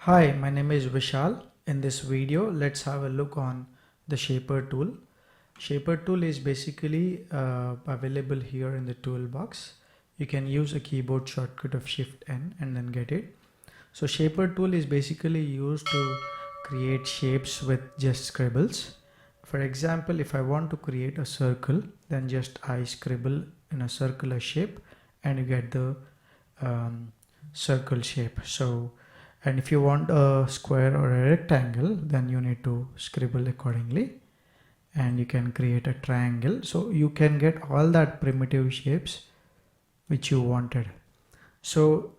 Hi, my name is Vishal. In this video, let's have a look on the Shaper tool. Shaper tool is basically available here in the toolbox. You can use a keyboard shortcut of Shift N and then get it. So Shaper tool is basically used to create shapes with just scribbles. For example, if I want to create a circle, then just I scribble in a circular shape and you get the circle shape. And if you want a square or a rectangle, then you need to scribble accordingly and you can create a triangle. So you can get all that primitive shapes which you wanted. So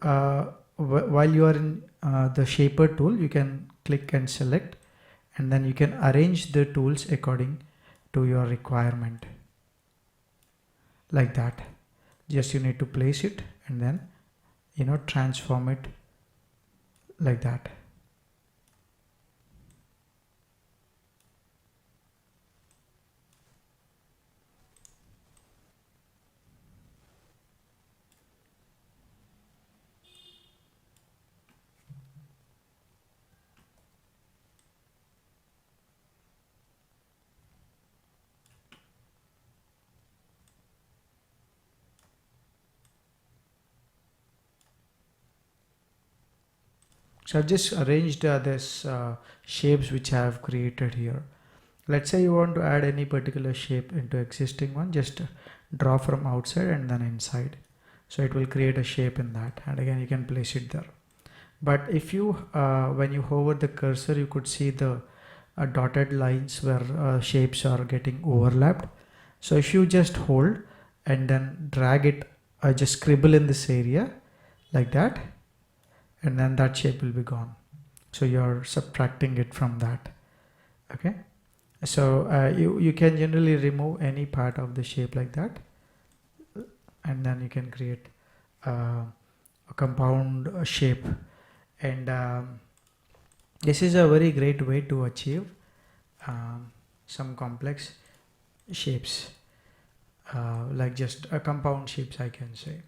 while you are in the Shaper tool, you can click and select, and then you can arrange the tools according to your requirement, like that. Just you need to place it and then transform it like that. So I've just arranged this shapes which I have created here. Let's say you want to add any particular shape into existing one, just draw from outside and then inside. So it will create a shape in that, and again you can place it there. But if you when you hover the cursor, you could see the dotted lines where shapes are getting overlapped. So if you just hold and then drag it, just scribble in this area like that, and then that shape will be gone. So you're subtracting it from that. Okay, so you can generally remove any part of the shape like that, and then you can create a compound shape. And this is a very great way to achieve some complex shapes, like just a compound shapes, I can say.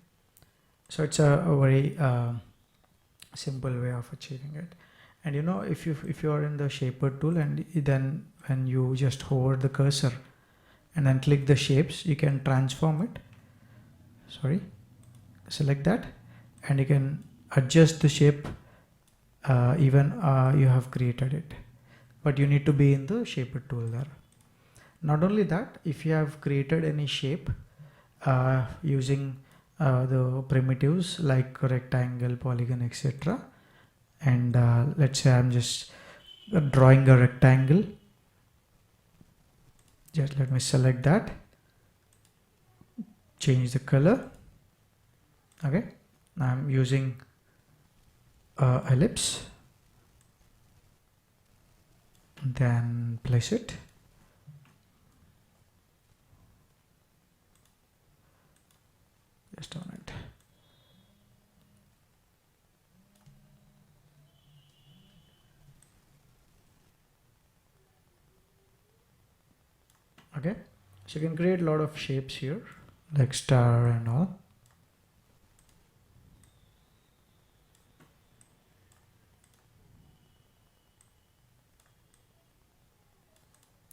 So it's a very simple way of achieving it. And if you are in the Shaper tool, and then when you just hover the cursor and then click the shapes, you can transform it. Select that, and you can adjust the shape even you have created it, but you need to be in the Shaper tool there. Not only that, if you have created any shape using the primitives like rectangle, polygon, etc., and let's say I'm just drawing a rectangle, just let me select that, change the color. Okay, I'm using ellipse, then place it. Just on it. Okay, so you can create a lot of shapes here like star and all.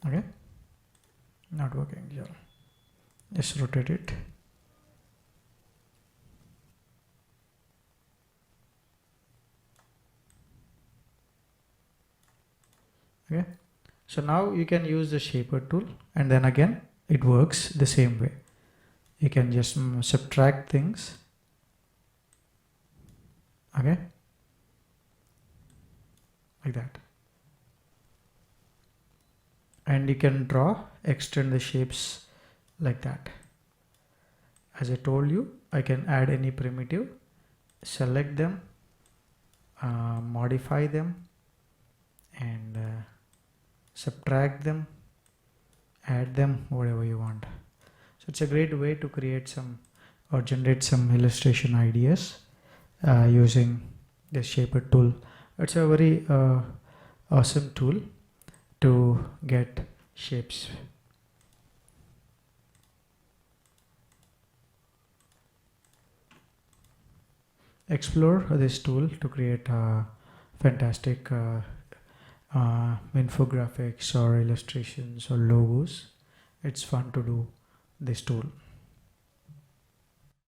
Okay, not working here. Just rotate it. Okay, so now you can use the Shaper tool, and then again it works the same way. You can just subtract things. Okay, like that, and you can extend the shapes like that. As I told you, I can add any primitive, select them, modify them, and subtract them, add them, whatever you want. So it's a great way to create some or generate some illustration ideas using the Shaper tool. It's a very awesome tool to get shapes. Explore this tool to create fantastic infographics or illustrations or logos. It's fun to do this tool.